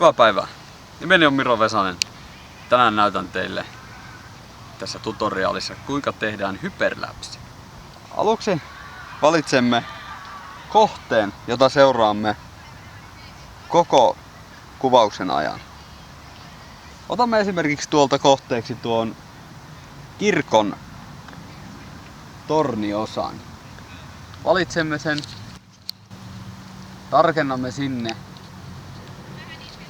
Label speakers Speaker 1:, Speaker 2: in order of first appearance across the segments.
Speaker 1: Hyvää päivää. Nimeni on Miro Vesanen. Tänään näytän teille tässä tutoriaalissa, kuinka tehdään hyperlapse. Aluksi valitsemme kohteen, jota seuraamme koko kuvauksen ajan. Otamme esimerkiksi tuolta kohteeksi tuon kirkon torniosan. Valitsemme sen, tarkennamme sinne,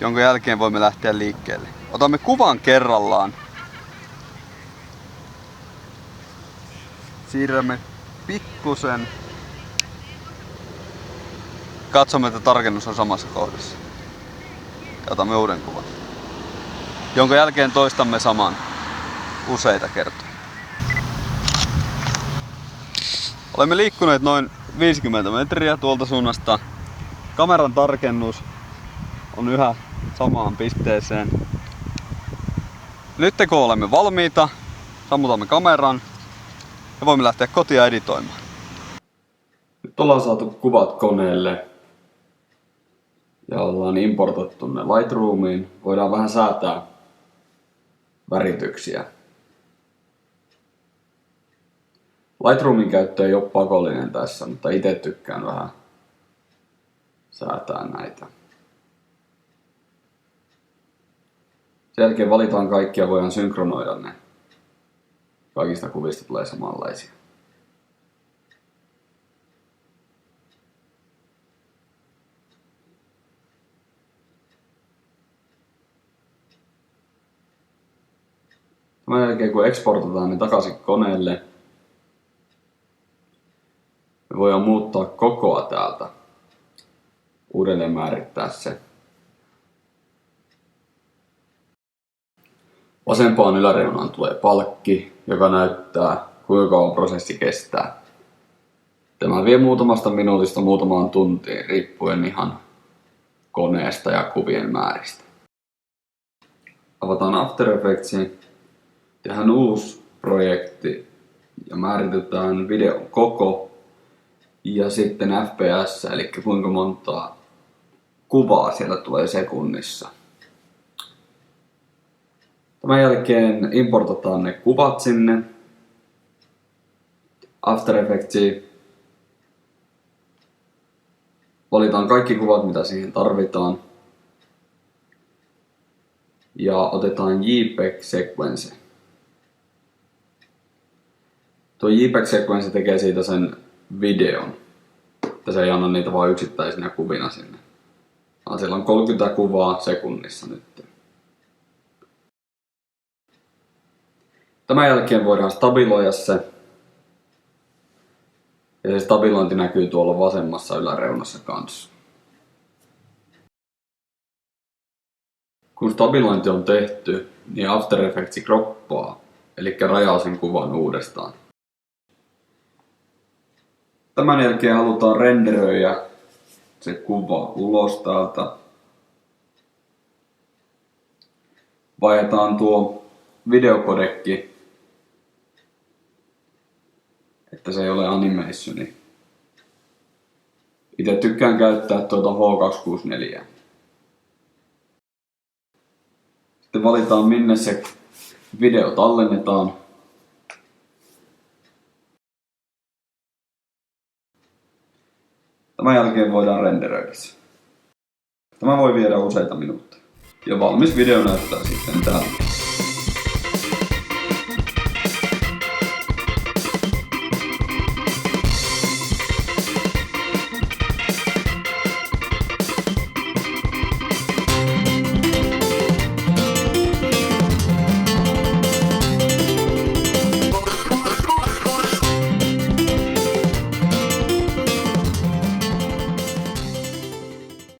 Speaker 1: jonka jälkeen voimme lähteä liikkeelle. Otamme kuvan kerrallaan. Siirrämme pikkusen. Katsomme, että tarkennus on samassa kohdassa. Ja otamme uuden kuvan. Jonka jälkeen toistamme saman useita kertoja. Olemme liikkuneet noin 50 metriä tuolta suunnasta. Kameran tarkennus on yhä samaan pisteeseen. Nyt kun olemme valmiita, sammutamme kameran ja voimme lähteä kotia editoimaan. Nyt ollaan saatu kuvat koneelle ja ollaan importattu ne Lightroomiin. Voidaan vähän säätää värityksiä. Lightroomin käyttö ei ole pakollinen tässä, mutta itse tykkään vähän säätää näitä. Sen jälkeen valitaan kaikki ja voidaan synkronoida ne. Kaikista kuvista tulee samanlaisia. Tämän jälkeen kun eksportataan ne takaisin koneelle, me voidaan muuttaa kokoa täältä. Uudelleen määrittää se. Vasempaan yläreunaan tulee palkki, joka näyttää kuinka kauan prosessi kestää. Tämä vie muutamasta minuutista muutamaan tuntiin riippuen ihan koneesta ja kuvien määristä. Avataan After Effects, tehdään uusi projekti ja määritetään videon koko ja sitten FPS, eli kuinka monta kuvaa siellä tulee sekunnissa. Tämän jälkeen importataan ne kuvat sinne After Effectsiin. Valitaan kaikki kuvat, mitä siihen tarvitaan. Ja otetaan JPEG Sequence. Tuo JPEG Sequence tekee siitä sen videon. Että se ei anna niitä vain yksittäisinä kuvina sinne. Vaan siellä on 30 kuvaa sekunnissa nyt. Tämän jälkeen voidaan stabiloida se. Ja se stabilointi näkyy tuolla vasemmassa yläreunassa kanssa. Kun stabilointi on tehty, niin After Effects kroppaa, eli rajaa sen kuvan uudestaan. Tämän jälkeen halutaan renderöidä se kuva ulos täältä. Vaihdetaan tuo videokodekki, että se ei ole animationi. Itse tykkään käyttää tuota H264. Sitten valitaan minne se video tallennetaan. Tämän jälkeen voidaan renderöidä se. Tämä voi viedä useita minuutteja. Ja valmis video näyttää sitten tältä.